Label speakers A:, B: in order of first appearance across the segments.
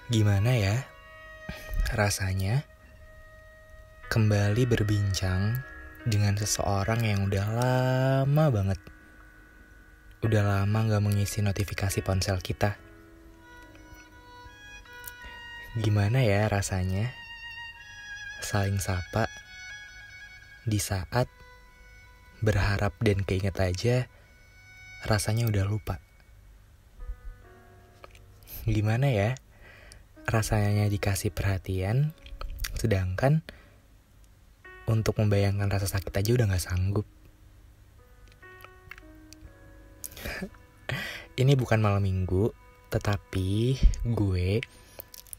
A: Gimana ya rasanya kembali berbincang dengan seseorang yang udah lama banget, udah lama gak mengisi notifikasi ponsel kita. Gimana ya rasanya saling sapa di saat berharap dan keinget aja rasanya udah lupa. Gimana ya rasanya dikasih perhatian, sedangkan untuk membayangkan rasa sakit aja udah gak sanggup. Ini bukan malam minggu, tetapi gue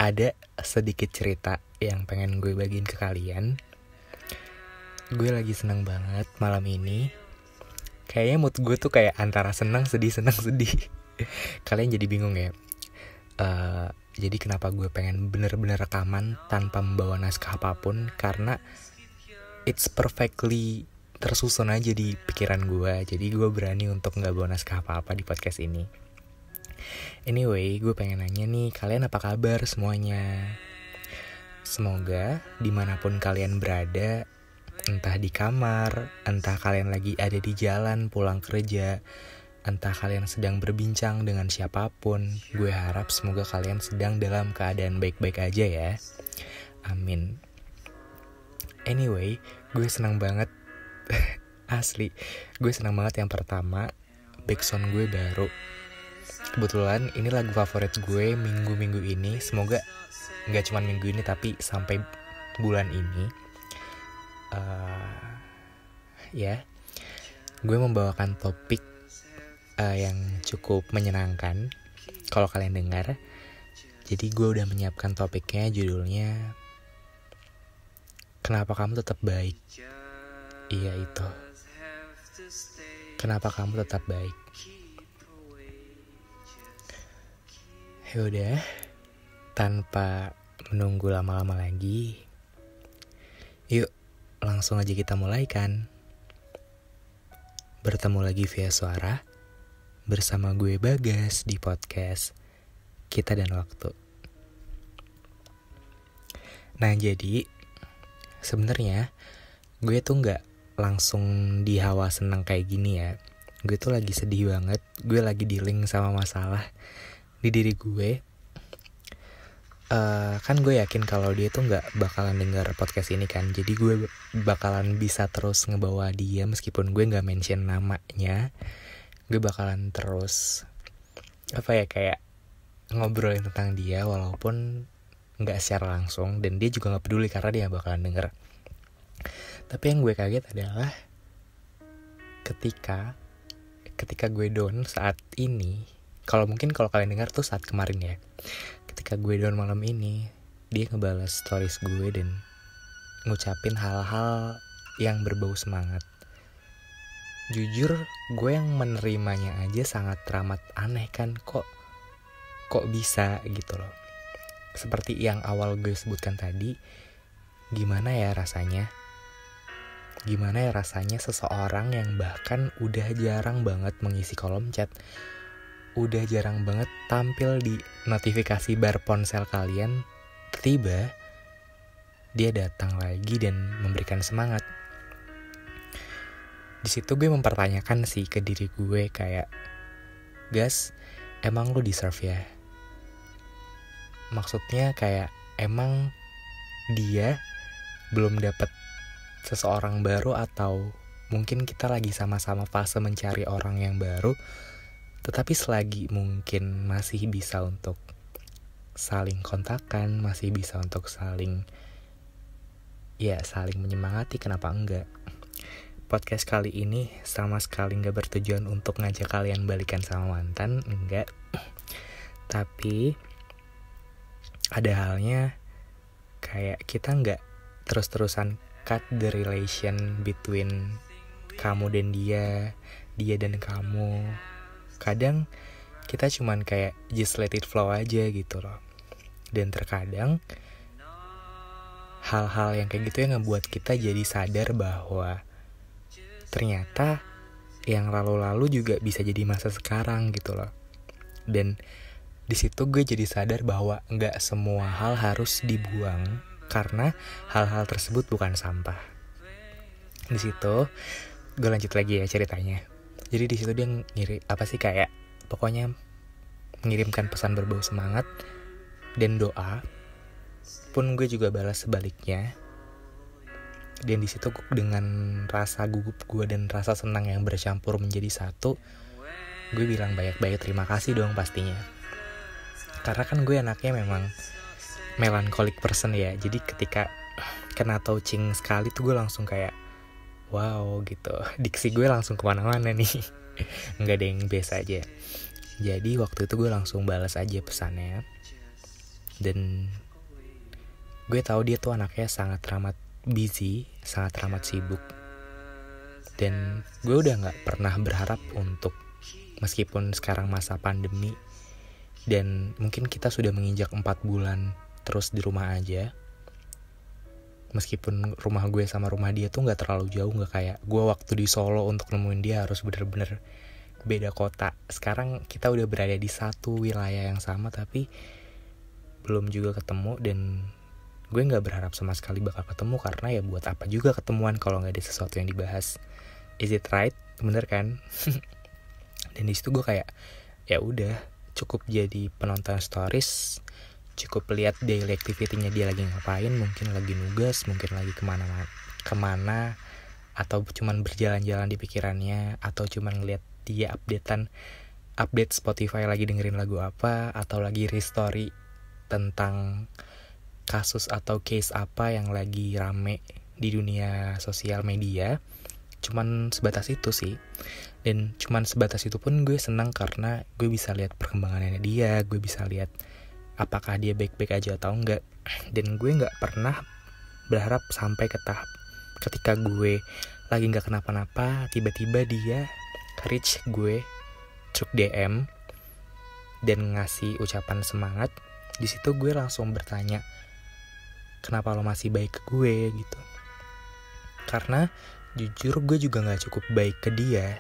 A: ada sedikit cerita yang pengen gue bagiin ke kalian. Gue lagi seneng banget malam ini. Kayaknya mood gue tuh kayak antara senang sedih. Kalian jadi bingung ya. Jadi kenapa gue pengen bener-bener rekaman tanpa membawa naskah apapun, karena it's perfectly tersusun aja di pikiran gue. Jadi gue berani untuk gak bawa naskah apa-apa di podcast ini. Anyway, gue pengen nanya nih, kalian apa kabar semuanya? Semoga dimanapun kalian berada, entah di kamar, entah kalian lagi ada di jalan pulang kerja, entah kalian sedang berbincang dengan siapapun, gue harap semoga kalian sedang dalam keadaan baik-baik aja ya. Amin. Anyway, gue senang banget. Asli, gue senang banget yang pertama, backsound gue baru. Kebetulan ini lagu favorit gue minggu-minggu ini. Semoga gak cuma minggu ini tapi sampai bulan ini. Ya, gue membawakan topik yang cukup menyenangkan kalau kalian dengar. Jadi gue udah menyiapkan topiknya, judulnya Kenapa Kamu Tetap Baik. Iya itu, kenapa kamu tetap baik. Yaudah, tanpa menunggu lama-lama lagi, yuk langsung aja kita mulai kan. Bertemu lagi via suara bersama gue Bagas di podcast Kita dan Waktu. Nah jadi sebenarnya gue tuh gak langsung di hawa senang kayak gini ya. Gue tuh lagi sedih banget. Gue lagi dealing sama masalah di diri gue. Kan gue yakin kalau dia tuh gak bakalan denger podcast ini kan. Jadi gue bakalan bisa terus ngebawa dia meskipun gue gak mention namanya. Gue bakalan terus kayak ngobrolin tentang dia walaupun gak secara langsung. Dan dia juga gak peduli karena dia bakalan denger. Tapi yang gue kaget adalah ketika gue down saat ini. Kalau kalian dengar tuh saat kemarin ya. Ketika gue down malam ini, dia ngebales stories gue dan ngucapin hal-hal yang berbau semangat. Jujur, gue yang menerimanya aja sangat teramat aneh kan. Kok bisa gitu loh. Seperti yang awal gue sebutkan tadi, gimana ya rasanya seseorang yang bahkan udah jarang banget mengisi kolom chat, udah jarang banget tampil di notifikasi bar ponsel kalian, tiba dia datang lagi dan memberikan semangat. Di situ gue mempertanyakan sih ke diri gue kayak, Gas, emang lu deserve ya? Maksudnya kayak emang dia belum dapet seseorang baru, atau mungkin kita lagi sama-sama fase mencari orang yang baru, tetapi selagi mungkin masih bisa untuk saling kontakkan, masih bisa untuk saling menyemangati, kenapa enggak. Podcast kali ini sama sekali gak bertujuan untuk ngajak kalian balikan sama mantan, enggak. Tapi ada halnya kayak kita gak terus-terusan cut the relation between kamu dan dia dan kamu. Kadang kita cuman kayak just let it flow aja gitu loh. Dan terkadang hal-hal yang kayak gitu yang ngebuat kita jadi sadar bahwa ternyata yang lalu-lalu juga bisa jadi masa sekarang gitu loh. Dan Di situ gue jadi sadar bahwa nggak semua hal harus dibuang karena hal-hal tersebut bukan sampah. Di situ gue lanjut lagi ya ceritanya. Jadi di situ dia kayak pokoknya mengirimkan pesan berbau semangat dan doa. Pun gue juga balas sebaliknya. Dan di situ dengan rasa gugup gue dan rasa senang yang bercampur menjadi satu, gue bilang banyak-banyak terima kasih dong pastinya. Karena kan gue anaknya memang melancholic person ya. Jadi ketika kena touching sekali tuh gue langsung kayak wow gitu. Diksi gue langsung kemana-mana nih. Nggak ada yang biasa aja. Jadi waktu itu gue langsung balas aja pesannya. Dan gue tahu dia tuh anaknya sangat amat busy, sangat amat sibuk. Dan gue udah gak pernah berharap untuk, meskipun sekarang masa pandemi dan mungkin kita sudah menginjak 4 bulan terus di rumah aja, meskipun rumah gue sama rumah dia tuh gak terlalu jauh, gak kayak gue waktu di Solo untuk nemuin dia harus bener-bener beda kota. Sekarang kita udah berada di satu wilayah yang sama tapi belum juga ketemu. Dan gue gak berharap sama sekali bakal ketemu, karena ya buat apa juga ketemuan kalau gak ada sesuatu yang dibahas. Is it right? Bener kan? Dan di situ gue kayak ya udah, cukup jadi penonton stories, cukup lihat daily activity-nya dia lagi ngapain, mungkin lagi nugas, mungkin lagi kemana, atau cuman berjalan-jalan di pikirannya, atau cuman ngeliat dia update Spotify lagi dengerin lagu apa, atau lagi restory tentang kasus atau case apa yang lagi rame di dunia sosial media. Cuman sebatas itu sih. Dan cuman sebatas itu pun gue senang karena gue bisa lihat perkembangannya dia, gue bisa lihat apakah dia baik-baik aja atau enggak. Dan gue gak pernah berharap sampai ke tahap ketika gue lagi gak kenapa-napa, tiba-tiba dia reach gue through DM dan ngasih ucapan semangat. Di situ gue langsung bertanya, kenapa lo masih baik ke gue gitu. Karena jujur gue juga gak cukup baik ke dia.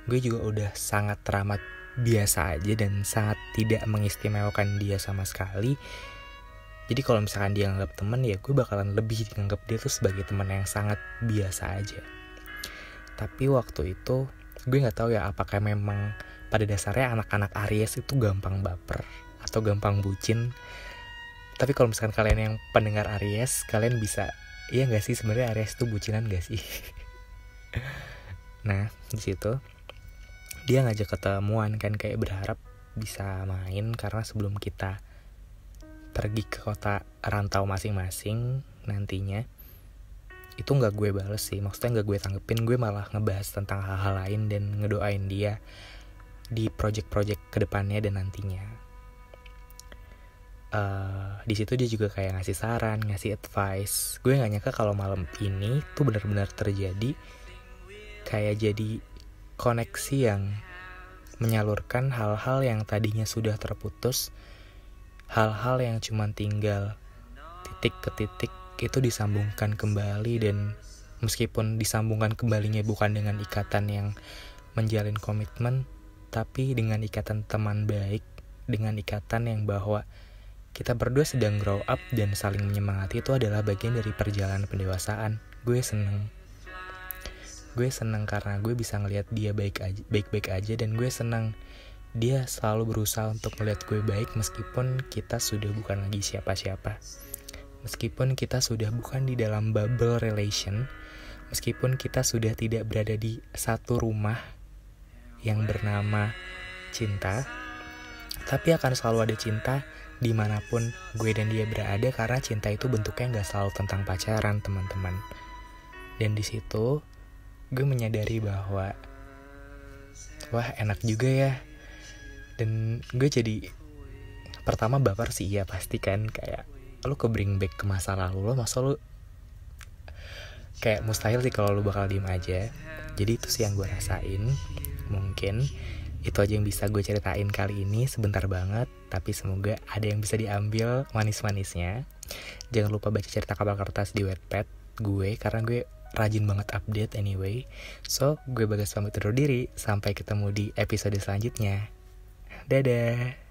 A: Gue juga udah sangat teramat biasa aja dan sangat tidak mengistimewakan dia sama sekali. Jadi kalau misalkan dia nganggap teman, ya gue bakalan lebih nganggap dia tuh sebagai teman yang sangat biasa aja. Tapi waktu itu gue gak tahu ya apakah memang pada dasarnya anak-anak Aries itu gampang baper atau gampang bucin. Tapi kalau misalkan kalian yang pendengar Aries, kalian bisa, iya gak sih sebenarnya Aries itu bucinan gak sih? Nah di situ dia ngajak ketemuan kan, kayak berharap bisa main karena sebelum kita pergi ke kota rantau masing-masing nantinya. Itu gak gue bales sih, maksudnya gak gue tanggepin, gue malah ngebahas tentang hal-hal lain dan ngedoain dia di project-project kedepannya dan nantinya. Di situ dia juga kayak ngasih saran, ngasih advice. Gue gak nyangka kalau malam ini tuh benar-benar terjadi, kayak jadi koneksi yang menyalurkan hal-hal yang tadinya sudah terputus, hal-hal yang cuma tinggal titik ke titik itu disambungkan kembali. Dan meskipun disambungkan kembalinya bukan dengan ikatan yang menjalin komitmen, tapi dengan ikatan teman baik, dengan ikatan yang bahwa kita berdua sedang grow up dan saling menyemangati. Itu adalah bagian dari perjalanan pendewasaan. Gue seneng karena gue bisa ngelihat dia baik-baik aja, dan gue senang dia selalu berusaha untuk melihat gue baik meskipun kita sudah bukan lagi siapa-siapa, meskipun kita sudah bukan di dalam bubble relation, meskipun kita sudah tidak berada di satu rumah yang bernama cinta, tapi akan selalu ada cinta dimanapun gue dan dia berada, karena cinta itu bentuknya gak selalu tentang pacaran, teman-teman. Dan di situ gue menyadari bahwa wah enak juga ya. Dan gue jadi pertama baper sih, ya pasti kan, kayak lu ke bring back ke masa lalu lo, masa lu kayak mustahil sih kalau lu bakal diem aja. Jadi itu sih yang gue rasain. Mungkin itu aja yang bisa gue ceritain kali ini, sebentar banget, tapi semoga ada yang bisa diambil manis-manisnya. Jangan lupa baca cerita kabar kertas di Wattpad gue, karena gue rajin banget update anyway. So, gue Bagas pamit undur diri. Sampai ketemu di episode selanjutnya. Dadah.